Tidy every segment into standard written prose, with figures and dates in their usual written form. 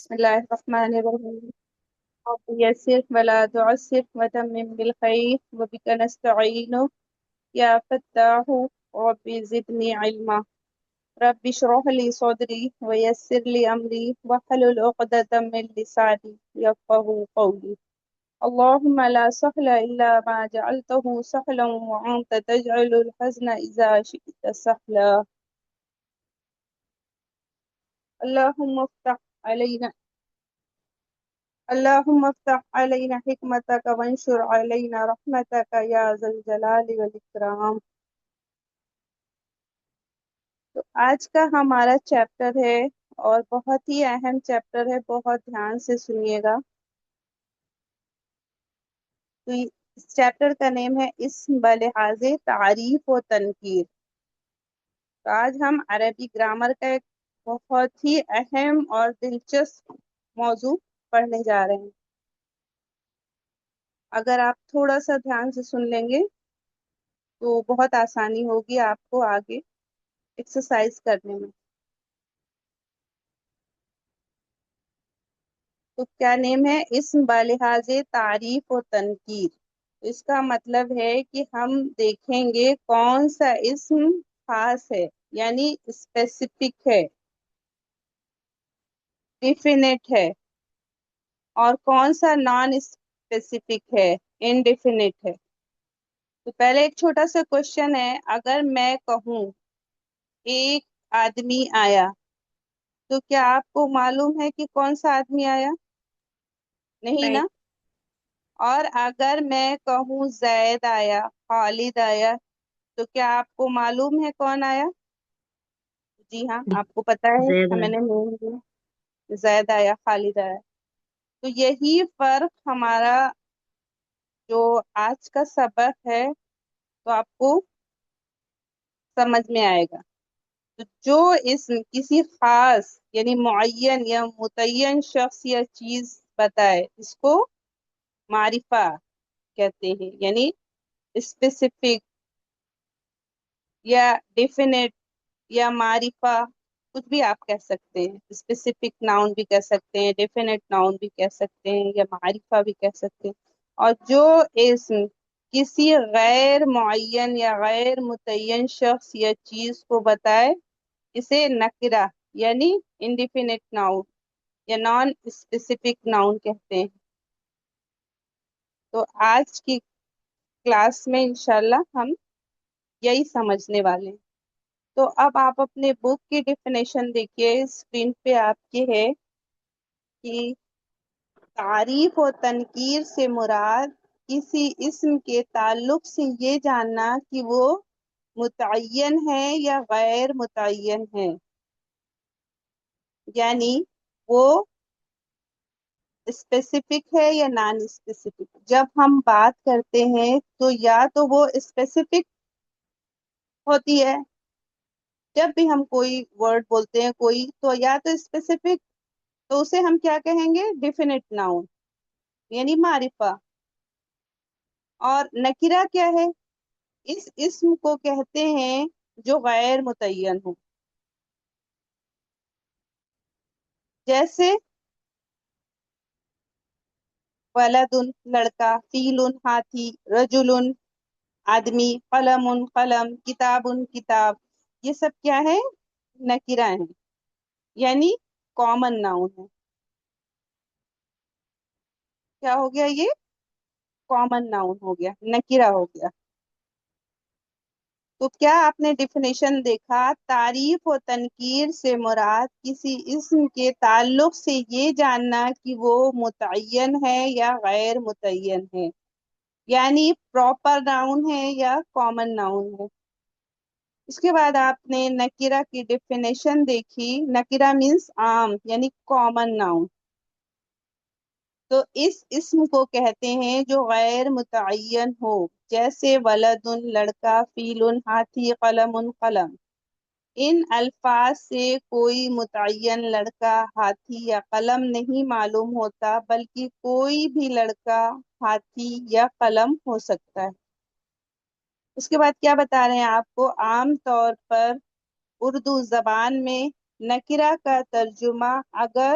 بسم الله الرحمن الرحيم. رب يسر ولا تعسر وتمم بالخير وبك نستعين يا فتاح رب زدني علما. رب اشرح لي صدري ويسر لي أمري واحلل عقدة من لساني يفقهوا قولي. اللهم لا سهل إلا ما جعلته سهلا وأنت تجعل الحزن إذا شئت سهلا. اللهم افتح علينا اللهم افتح علينا حكمتك وانشر علينا رحمتك يا ذا الجلال والإكرام. تو آج کا ہمارا چیپٹر ہے اور بہت ہی اہم چیپٹر ہے، بہت دھیان سے سنیے گا۔ تو اس چیپٹر کا نیم ہے اسم بلحاظ تعریف و تنکیر۔ تو آج ہم عربی گرامر کا ایک بہت ہی اہم اور دلچسپ موضوع پڑھنے جا رہے ہیں۔ اگر آپ تھوڑا سا دھیان سے سن لیں گے تو بہت آسانی ہوگی آپ کو آگے ایکسرسائز کرنے میں۔ تو کیا نیم ہے؟ اسم بلحاظ تعریف و تنکیر۔ اس کا مطلب ہے کہ ہم دیکھیں گے کون سا اسم خاص ہے، یعنی اسپیسیفک ہے، ڈیفینٹ ہے، اور کون سا نان اسپیسیفک ہے، انڈیفینٹ ہے۔ تو پہلے ایک چھوٹا سا کوشچن ہے، اگر میں کہوں ایک آدمی آیا تو کیا آپ کو معلوم ہے کہ کون سا آدمی آیا؟ نہیں نا؟ اور اگر میں کہوں زید آیا، خالد آیا، تو کیا آپ کو معلوم ہے کون آیا؟ جی ہاں، آپ کو پتا ہے، زید میں ہے۔ نے نام دیا، زید آیا، خالد آیا۔ تو یہی فرق ہمارا جو آج کا سبق ہے تو آپ کو سمجھ میں آئے گا۔ تو جو اسم کسی خاص یعنی معین یا متعین شخص یا چیز بتائے اس کو معرفہ کہتے ہیں، یعنی اسپیسیفک یا ڈیفینٹ یا معرفہ، کچھ بھی آپ کہہ سکتے ہیں۔ اسپیسیفک ناؤن بھی کہہ سکتے ہیں، ڈیفینٹ ناؤن بھی کہہ سکتے ہیں، یا معرفہ بھی کہہ سکتے ہیں۔ اور جو اسم کسی غیر معین یا غیر متعین شخص یا چیز کو بتائے اسے نکرہ یعنی انڈیفینٹ ناؤن یا نان اسپیسیفک ناؤن کہتے ہیں۔ تو آج کی کلاس میں انشاءاللہ ہم یہی سمجھنے والے ہیں۔ تو اب آپ اپنے بک کی ڈیفینیشن دیکھیے، اسکرین پہ آپ کے ہے کہ تعریف و تنکیر سے مراد کسی اسم کے تعلق سے یہ جاننا کہ وہ متعین ہے یا غیر متعین ہے، یعنی وہ اسپیسیفک ہے یا نان اسپیسیفک۔ جب ہم بات کرتے ہیں تو یا تو وہ اسپیسیفک ہوتی ہے، جب بھی ہم کوئی ورڈ بولتے ہیں کوئی، تو یا تو اسپیسیفک، تو اسے ہم کیا کہیں گے؟ ڈیفینٹ ناؤن یعنی معرفہ۔ اور نکرہ کیا ہے؟ اس اسم کو کہتے ہیں جو غیر متعین ہو، جیسے ولد لڑکا، فیل ہاتھی، رجل آدمی، قلم قلم، کتاب کتاب، یہ سب کیا ہے؟ نکرہ ہیں، یعنی کامن ناؤن ہے۔ کیا ہو گیا؟ یہ کامن ناؤن ہو گیا، نکرہ ہو گیا۔ تو کیا آپ نے ڈیفینیشن دیکھا؟ تعریف و تنکیر سے مراد کسی اسم کے تعلق سے یہ جاننا کہ وہ متعین ہے یا غیر متعین ہے، یعنی پراپر ناؤن ہے یا کامن ناؤن ہے۔ اس کے بعد آپ نے نکرہ کی ڈیفینیشن دیکھی، نکرہ مینس عام یعنی کامن ناؤن۔ تو اس اسم کو کہتے ہیں جو غیر متعین ہو، جیسے ولد لڑکا، فیل ہاتھی، قلم قلم۔ ان الفاظ سے کوئی متعین لڑکا، ہاتھی یا قلم نہیں معلوم ہوتا، بلکہ کوئی بھی لڑکا، ہاتھی یا قلم ہو سکتا ہے۔ اس کے بعد کیا بتا رہے ہیں آپ کو؟ عام طور پر اردو زبان میں نکرہ کا ترجمہ اگر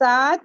7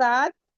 7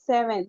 7।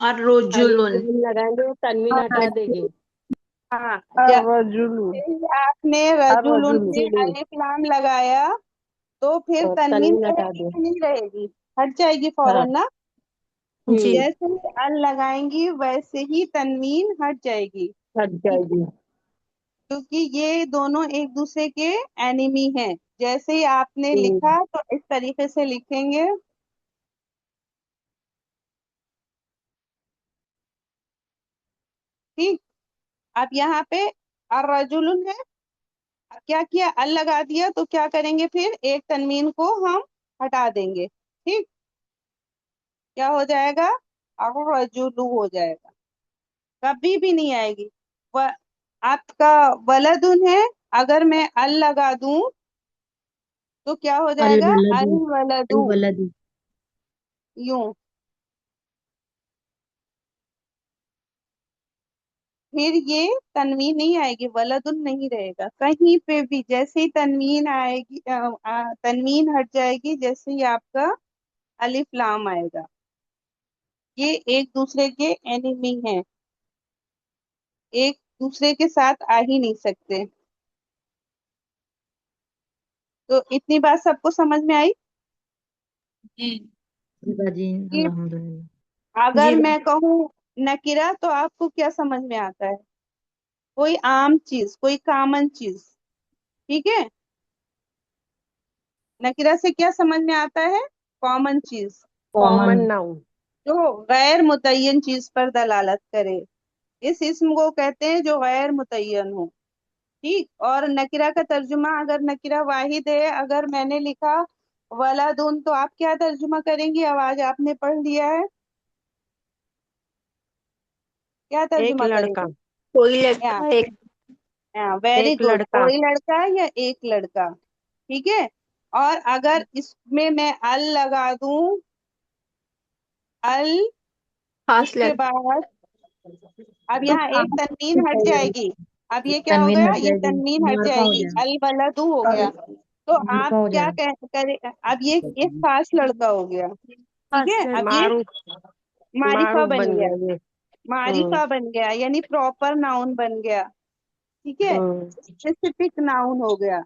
الف الرجل لام لگائیں گے تنوین ہٹا دے گے. ہاں الرجل آپ نے رجل میں الرجل الف لام لگایا تو پھر اور تنوین تنوین رہے ہٹا گی دے. کہ نہیں رہے گی؟ ہٹ جائے گی ہاں. فوراً نا. جی جیسے ہی ال لگائیں گی ویسے ہی تنوین ہٹ جائے گی. ہٹ جائے ٹھیک ہے، گی. کیونکہ یہ دونوں ایک دوسرے کے اینیمی ہیں. جیسے ہی آپ نے ہوں. لکھا تو اس طریقے سے لکھیں گے. ٹھیک. اب یہاں پہ الرجل ہے، اب کیا کیا، ال لگا دیا تو کیا کریں گے، پھر ایک تنوین کو ہم ہٹا دیں گے. ٹھیک. کیا ہو جائے گا، الرجل ہو جائے گا. کبھی بھی نہیں آئے گی. آپ کا ولدن ہے، اگر میں ال لگا دوں تو کیا ہو جائے گا، الولد الولدو. الولد یوں. پھر یہ تنوین نہیں آئے گی، ولدن نہیں رہے گا کہیں پہ بھی. جیسے ہی تنوین آئے گی، تنوین ہٹ جائے گی، جیسے ہی آپ کا الف لام آئے گا. یہ ایک دوسرے کے اینیمی ہیں، ایک دوسرے کے ساتھ آ ہی نہیں سکتے. تو اتنی بات سب کو سمجھ میں آئی؟ جی جی باجی کہ الحمدللہ. اگر جی میں کہوں نکرہ تو آپ کو کیا سمجھ میں آتا ہے؟ کوئی عام چیز، کوئی کامن چیز. ٹھیک ہے. نکرہ سے کیا سمجھ میں آتا ہے؟ کامن چیز، کامن کامن ناؤن. جو غیر متعین چیز پر دلالت کرے. اس اسم کو کہتے ہیں جو غیر متعین ہو. ٹھیک. اور نکرہ کا ترجمہ، اگر نکرہ واحد ہے، اگر میں نے لکھا ولدن تو آپ کیا ترجمہ کریں گی؟ آواز آپ نے پڑھ لیا ہے، کیا ایک ترجمہ کریں لڑکا. گے؟ کوئی لڑکا ایک ویری ایک گڈ. لڑکا. کوئی لڑکا یا ایک لڑکا. ٹھیک ہے. اور اگر اس میں ال لگا دوں، ال، اس خاص کے لڑکا بعد اب تو یہاں ایک تنوین ہٹ جائے گی. اب یہ کیا ہو تنوین گیا، ہٹ یہ جائے گی، تنوین ہٹ لڑکا جائے ہو گی، جائے الولدو ہو گیا. تو گا، آپ لڑکا ہو کیا جائے گا. کریں، اب یہ ایک خاص لڑکا ہو گیا. ٹھیک خاص ہے. اب لڑکا یہ معروف. معرفہ معروف بن بن گیا، گیا یہ. ہوں. معرفہ بن گیا، یعنی پراپر ناؤن بن گیا. ٹھیک ہے. ہوں. اسپیسیفک ناؤن ہو گیا،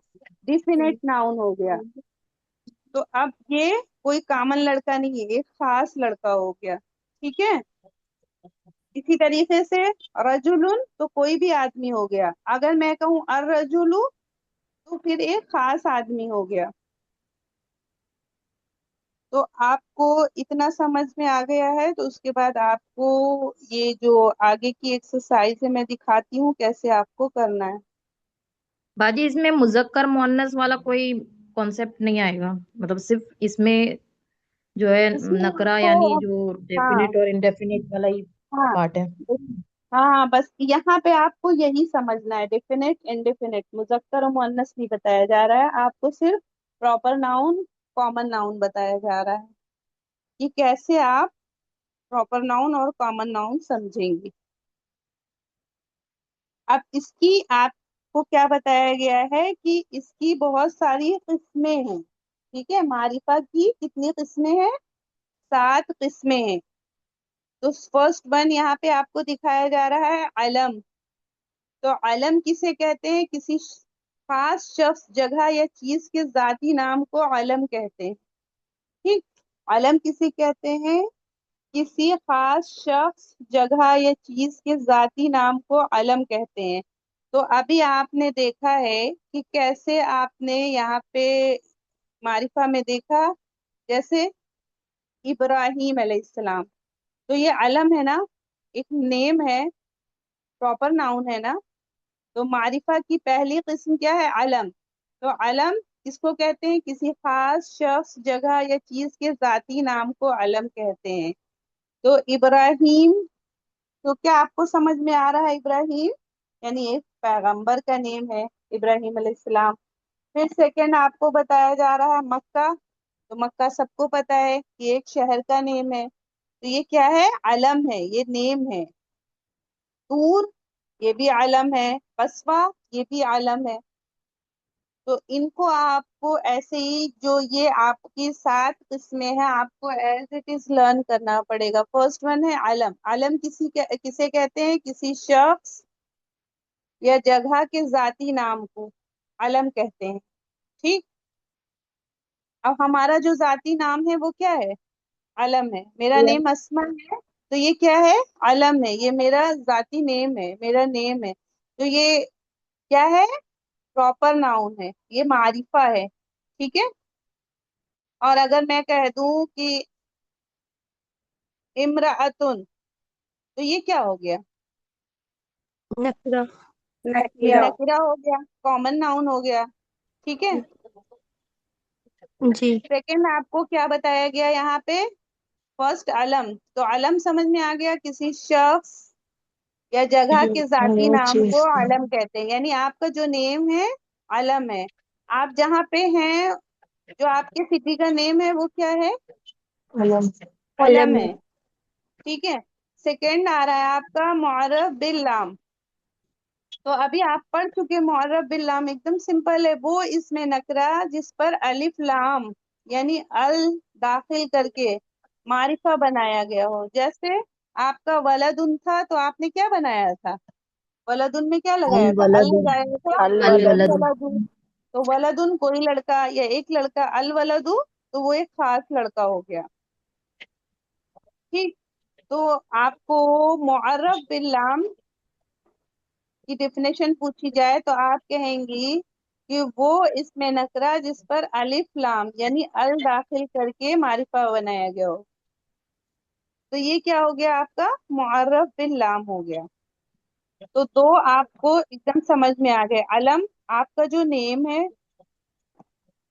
ڈیفینیٹ ناؤن ہو گیا. تو اب یہ کوئی کامن لڑکا نہیں ہے، ایک خاص لڑکا ہو گیا. ٹھیک ہے. اسی طریقے سے رجلن تو کوئی بھی آدمی ہو گیا. اگر میں کہوں الرجل تو پھر ایک خاص آدمی ہو گیا. تو آپ کو اتنا سمجھ میں آ گیا ہے، تو اس کے بعد آپ کو یہ جو آگے کی ایکسرسائز ہے میں دکھاتی ہوں کیسے آپ کو کرنا ہے. باجی اس میں مذکر مؤنث والا کوئی کانسیپٹ نہیں آئے گا، مطلب صرف اس میں جو ہے اس میں آپ نکرا کو، یعنی جو ہاں ڈیفینٹ اور انڈیفینٹ والا ہی ہاں پارٹ ہے. ہاں، بس یہاں پہ آپ کو یہی سمجھنا ہے، ڈیفینیٹ انڈیفینیٹ، مذکر و مؤنث نہیں بتایا جا رہا ہے آپ کو، صرف پراپر ناؤن، کامن ناؤن بتایا جا رہا ہے کہ کیسے آپ پراپر ناؤن اور کامن ناؤن سمجھیں گی. اب اس کی آپ کو کیا بتایا گیا ہے کہ اس کی بہت ساری قسمیں ہیں. ٹھیک ہے. معرفہ کی کتنی قسمیں ہیں؟ 7 قسمیں ہیں. تو فرسٹ ون یہاں پہ آپ کو دکھایا جا رہا ہے علم. تو علم کسے کہتے ہیں؟ کسی خاص شخص، جگہ یا چیز کے ذاتی نام کو علم کہتے ہیں. ٹھیک. علم کسے کہتے ہیں؟ کسی خاص شخص، جگہ یا چیز کے ذاتی نام کو علم کہتے ہیں. تو ابھی آپ نے دیکھا ہے کہ کیسے آپ نے یہاں پہ معرفہ میں دیکھا، جیسے ابراہیم علیہ السلام، تو یہ علم ہے نا، ایک نیم ہے، پراپر ناؤن ہے نا. تو معرفہ کی پہلی قسم کیا ہے؟ علم. تو علم کس کو کہتے ہیں؟ کسی خاص شخص، جگہ یا چیز کے ذاتی نام کو علم کہتے ہیں. تو ابراہیم، تو کیا آپ کو سمجھ میں آ رہا ہے؟ ابراہیم یعنی ایک پیغمبر کا نیم ہے، ابراہیم علیہ السلام. پھر سیکنڈ آپ کو بتایا جا رہا ہے مکہ. تو مکہ سب کو پتا ہے کہ ایک شہر کا نیم ہے. تو یہ کیا ہے؟ علم ہے، یہ نیم ہے. طور، یہ بھی علم ہے. قصوہ، یہ بھی علم ہے. تو ان کو آپ کو ایسے ہی جو یہ آپ کی 7 قسمیں ہیں آپ کو ایز اٹ از لرن کرنا پڑے گا. فرسٹ ون ہے علم. علم کسے کہتے ہیں؟ کسی شخص یا جگہ کے ذاتی نام کو علم کہتے ہیں. ٹھیک. اب ہمارا جو ذاتی نام ہے وہ کیا ہے؟ علم ہے. میرا نیم اسما ہے تو یہ کیا ہے؟ علم ہے. یہ میرا ذاتی نیم ہے، میرا نیم ہے. تو یہ کیا ہے؟ پراپر ناؤن ہے، یہ معرفہ ہے. ٹھیک ہے. اور اگر میں کہہ دوں کہ امرأتن تو یہ کیا ہو گیا؟ نکرا. یہ نکرہ ہو گیا، کامن ناؤن ہو گیا. ٹھیک ہے. جی. سیکنڈ آپ کو کیا بتایا گیا یہاں پہ؟ فرسٹ علم. تو علم سمجھ میں آ گیا، کسی شخص یا جگہ کے ذاتی نام کو علم کہتے ہیں. یعنی آپ کا جو نیم ہے علم ہے. آپ جہاں پہ ہیں، جو آپ کے سٹی کا نیم ہے وہ کیا ہے؟ علم ہے. ٹھیک ہے. سیکنڈ آ رہا ہے آپ کا معرف باللام. تو ابھی آپ پڑھ چکے معرف باللام، ایک دم سمپل ہے. وہ اس میں نکرا جس پر الف لام یعنی ال داخل کر کے معرفہ بنایا گیا ہو. جیسے آپ کا ولدن تھا تو آپ نے کیا بنایا تھا؟ ولدن میں کیا لگایا تھا؟ ال لگایا تھا. الولد. الولد. تو ولدن کوئی لڑکا یا ایک لڑکا، الولد تو وہ ایک خاص لڑکا ہو گیا. ٹھیک. تو آپ کو معرف باللام کی ڈیفینیشن پوچھی جائے تو آپ کہیں گی کہ وہ اس میں نکرا جس پر الف لام یعنی ال داخل کر کے معرفہ بنایا گیا ہو. تو یہ کیا ہو گیا؟ آپ کا معرف باللام ہو گیا. تو دو آپ کو ایک دم سمجھ میں آ گئے. علم آپ کا جو نیم ہے،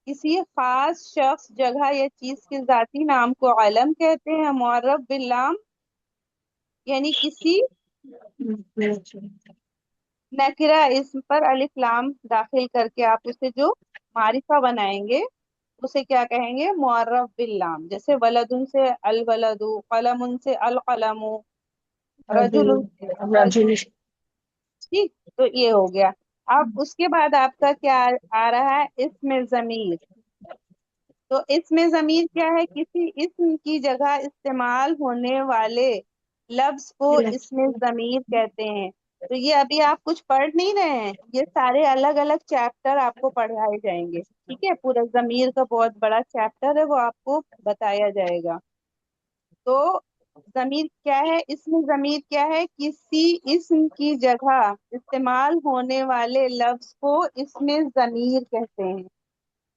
کسی خاص شخص، جگہ یا چیز کے ذاتی نام کو علم کہتے ہیں. معرف باللام یعنی کسی نکرہ اسم پر الف لام داخل کر کے آپ اسے جو معرفہ بنائیں گے اسے کیا کہیں گے؟ معرف باللام. جیسے ولدن سے الولد، قلم سے القلم، رجل سے الرجل. ٹھیک. تو یہ ہو گیا. اب اس کے بعد آپ کا کیا آ رہا ہے؟ اسم ضمیر. تو اسم ضمیر کیا ہے؟ کسی اسم کی جگہ استعمال ہونے والے لفظ کو اسم ضمیر کہتے ہیں. تو یہ ابھی آپ کچھ پڑھ نہیں رہے ہیں، یہ سارے الگ الگ چیپٹر آپ کو پڑھائے جائیں گے. ٹھیک ہے. پورا ضمیر کا بہت بڑا چیپٹر ہے، وہ آپ کو بتایا جائے گا. تو ضمیر کیا ہے؟ اسم ضمیر کیا ہے؟ کسی اسم کی جگہ استعمال ہونے والے لفظ کو اسم ضمیر کہتے ہیں.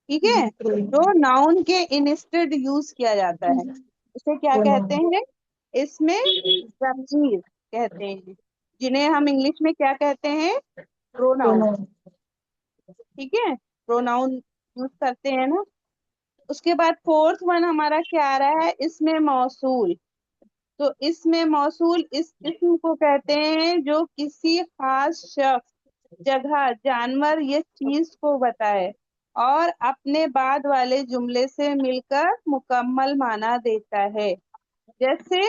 ٹھیک ہے. جو ناؤن کے انسٹڈ یوز کیا جاتا ہے اسے کیا کہتے ہیں؟ اس میں ضمیر کہتے ہیں، جنہیں ہم انگلش میں کیا کہتے ہیں؟ پروناؤن. ٹھیک ہے. پروناؤن یوز کرتے ہیں نا. اس کے بعد فورتھ ون ہمارا کیا آ رہا ہے؟ اس میں موصول. تو اس میں موصول اس اسم کو کہتے ہیں جو کسی خاص شخص، جگہ، جانور یا چیز کو بتائے اور اپنے بعد والے جملے سے مل کر مکمل معنی دیتا ہے. جیسے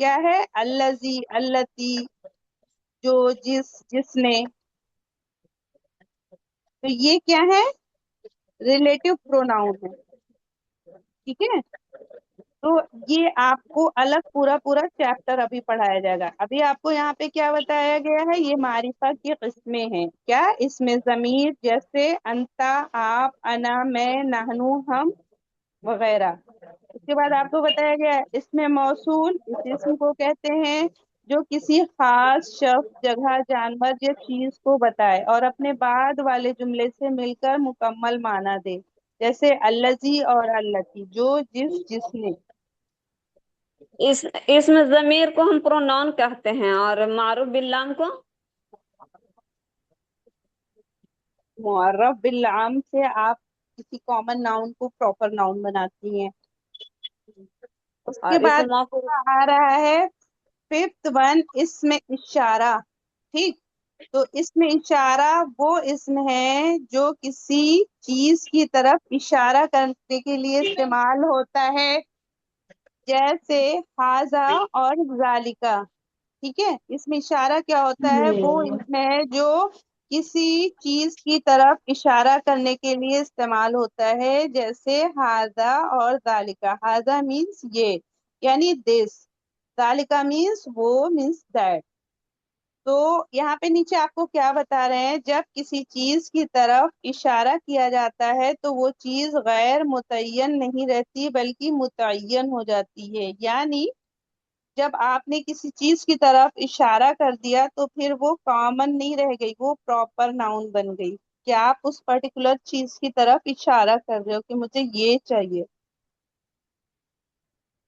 کیا ہے؟ الذی، التی، جو، جس نے. تو یہ کیا ہے؟ ریلیٹو پروناؤن ہے. ٹھیک ہے. تو یہ آپ کو الگ پورا چیپٹر ابھی پڑھایا جائے گا. ابھی آپ کو یہاں پہ کیا بتایا گیا ہے؟ یہ معرفہ کی قسمیں ہیں. کیا؟ اسم ضمیر جیسے انتا، آپ، انا، میں، نحنو، ہم وغیرہ. اس کے بعد آپ کو بتایا گیا اسم موصول اس اسم کو کہتے ہیں جو کسی خاص شخص، جگہ، جانور یا چیز کو بتائے اور اپنے بعد والے جملے سے مل کر مکمل معنی دے. جیسے الذی اور التی، جو، جس نے. اس میں ضمیر کو ہم پروناؤن کہتے ہیں اور معروف باللام کو معرف باللام سے آپ کسی کامن ناؤن کو پراپر ناؤن بناتی ہیں. اس کے اور اس بعد موصول آ رہا ہے ففتھ ون، اسم اشارہ. ٹھیک. تو اسم اشارہ وہ اسم ہے جو کسی چیز کی طرف اشارہ کرنے کے لیے استعمال ہوتا ہے. جیسے حاذا اور ذالکا. ٹھیک ہے. اس میں اشارہ کیا ہوتا ہے؟ وہ اس میں جو کسی چیز کی طرف اشارہ کرنے کے لیے استعمال ہوتا ہے، جیسے ہاذا اور ذالکا۔ ہاذا مینس یہ، یعنی دس، ذالکا مینس وہ، مینس دیٹ۔ تو یہاں پہ نیچے آپ کو کیا بتا رہے ہیں، جب کسی چیز کی طرف اشارہ کیا جاتا ہے تو وہ چیز غیر متعین نہیں رہتی بلکہ متعین ہو جاتی ہے، یعنی جب آپ نے کسی چیز کی طرف اشارہ کر دیا تو پھر وہ کامن نہیں رہ گئی، وہ پراپر ناؤن بن گئی کہ آپ اس پرٹیکولر چیز کی طرف اشارہ کر رہے ہو کہ مجھے یہ چاہیے۔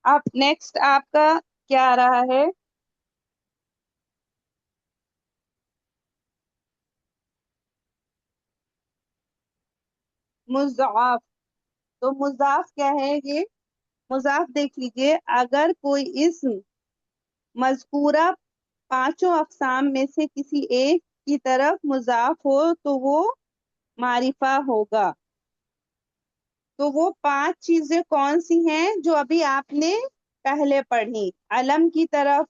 اب نیکسٹ آپ کا کیا آ رہا ہے، مضاف۔ تو مضاف کیا ہے یہ؟ مضاف دیکھ لیجئے، اگر کوئی اسم مذکورہ پانچوں اقسام میں سے کسی ایک کی طرف مضاف ہو تو وہ معرفہ ہوگا۔ تو وہ پانچ چیزیں کون سی ہیں جو ابھی آپ نے پہلے پڑھی؟ علم کی طرف،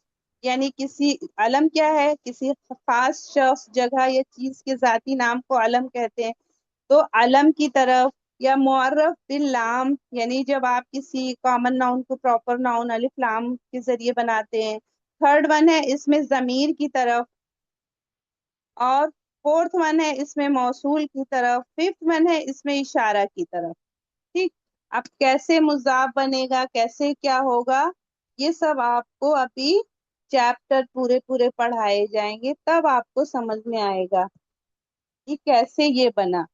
یعنی کسی، علم کیا ہے؟ کسی خاص شخص، جگہ یا چیز کے ذاتی نام کو علم کہتے ہیں، تو علم کی طرف، یا معرف باللام، یعنی جب آپ کسی کامن ناؤن کو پراپر ناؤن الف لام کے ذریعے بناتے ہیں۔ تھرڈ ون ہے اس میں ضمیر کی طرف، اور فورتھ ون ہے اس میں موصول کی طرف، ففتھ ون ہے اس میں اشارہ کی طرف۔ ٹھیک، اب کیسے مضاف بنے گا، کیسے کیا ہوگا، یہ سب آپ کو ابھی چیپٹر پورے پورے پڑھائے جائیں گے، تب آپ کو سمجھ میں آئے گا کہ کیسے یہ بنا۔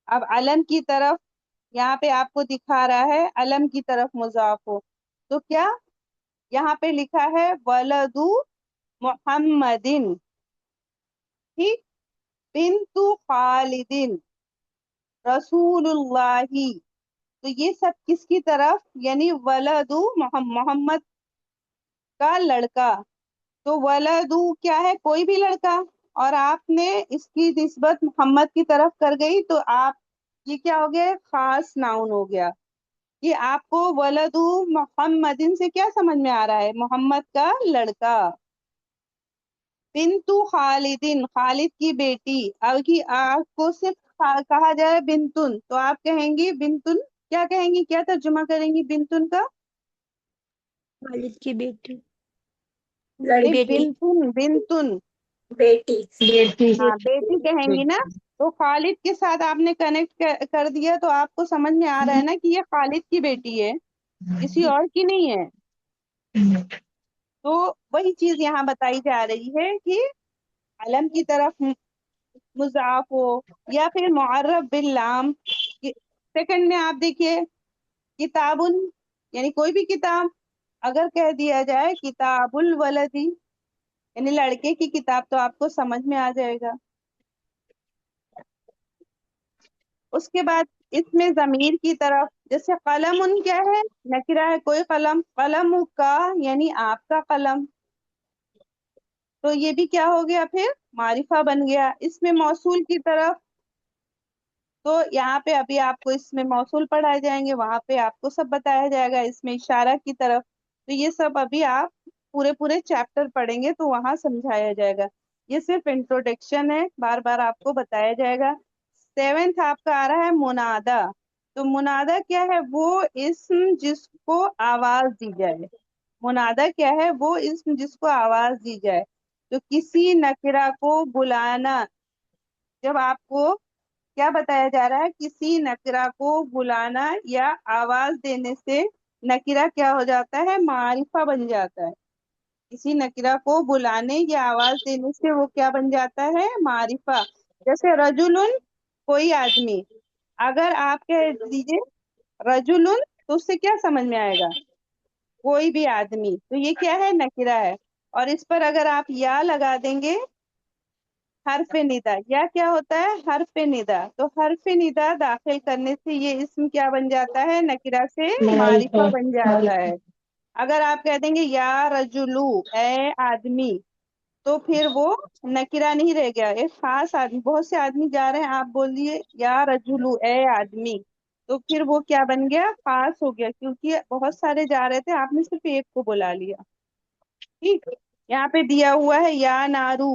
اب علم کی طرف یہاں پہ آپ کو دکھا رہا ہے، علم کی طرف مضاف ہو تو کیا یہاں پہ لکھا ہے ولد محمدن، ٹھیک، بنت خالدن، رسول اللہ۔ تو یہ سب کس کی طرف؟ یعنی ولد محمد کا لڑکا۔ تو ولد کیا ہے؟ کوئی بھی لڑکا، اور آپ نے اس کی نسبت محمد کی طرف کر گئی تو آپ، یہ کیا ہو گیا؟ خاص ناؤن ہو گیا۔ یہ آپ کو ولد محمدن سے کیا سمجھ میں آ رہا ہے؟ محمد کا لڑکا۔ بنت خالدن، خالد کی بیٹی۔ اگر آپ کو صرف کہا جائے بنتن تو آپ کہیں گی بنتن، کیا کہیں گی، کیا ترجمہ کریں گی بنتن کا؟ والد کی بیٹی، نہیں، بیٹی، بنتن، بنتن، بیٹی، بیٹی، ہاں بیٹی کہیں گی نا۔ تو خالد کے ساتھ آپ نے کنیکٹ کر دیا تو آپ کو سمجھ میں آ رہا ہے نا کہ یہ خالد کی بیٹی ہے، کسی اور کی نہیں ہے۔ تو وہی چیز یہاں بتائی جا رہی ہے کہ علم کی طرف مضاف ہو یا پھر معرف باللام۔ سیکنڈ میں آپ دیکھیے کتابن، یعنی کوئی بھی کتاب، اگر کہہ دیا جائے کتاب الولدی یعنی لڑکے کی کتاب تو آپ کو سمجھ میں آ جائے گا۔ اس کے بعد اس میں ضمیر کی طرف، جیسے قلم، ان کیا ہے؟ نکرہ ہے، کوئی قلم، قلم کا یعنی آپ کا قلم، تو یہ بھی کیا ہو گیا؟ پھر معرفہ بن گیا۔ اس میں موصول کی طرف، تو یہاں پہ ابھی آپ کو اس میں موصول پڑھائے جائیں گے، وہاں پہ آپ کو سب بتایا جائے گا۔ اس میں اشارہ کی طرف، تو یہ سب ابھی آپ پورے پورے چیپٹر پڑھیں گے تو وہاں سمجھایا جائے گا، یہ صرف انٹروڈکشن ہے، بار بار آپ کو بتایا جائے گا۔ سیونتھ آپ کا آ رہا ہے منادا۔ تو منادا کیا ہے؟ وہ اسم جس کو آواز دی جائے۔ منادا کیا ہے؟ وہ اسم جس کو آواز دی جائے۔ تو کسی نکرہ کو بلانا، جب آپ کو کیا بتایا جا رہا ہے؟ کسی نکرہ کو بلانا یا آواز دینے سے نکرہ کیا ہو جاتا ہے؟ معرفہ بن جاتا ہے۔ کسی نکرہ کو بلانے یا آواز دینے سے وہ کیا بن جاتا ہے؟ معرفہ۔ جیسے رجلن، کوئی آدمی، اگر آپ کہہ دیجیے رجلن تو اس سے کیا سمجھ میں آئے گا؟ کوئی بھی آدمی، تو یہ کیا ہے؟ نکرہ ہے۔ اور اس پر اگر آپ یا لگا دیں گے، حرف ندا، یا کیا ہوتا ہے؟ حرف ندا۔ تو حرف ندا داخل کرنے سے یہ اسم کیا بن جاتا ہے؟ نکرہ سے معرفہ بن جاتا ہے۔ اگر آپ کہہ دیں گے یا رجلو، اے آدمی، تو پھر وہ نکرہ نہیں رہ گیا، ایک خاص آدمی، بہت سے آدمی جا رہے ہیں، آپ بول دیے یا رجلو، اے آدمی، تو پھر وہ کیا بن گیا؟ خاص ہو گیا، کیونکہ بہت سارے جا رہے تھے، آپ نے صرف ایک کو بلا لیا۔ ٹھیک، یہاں پہ دیا ہوا ہے یا نارو،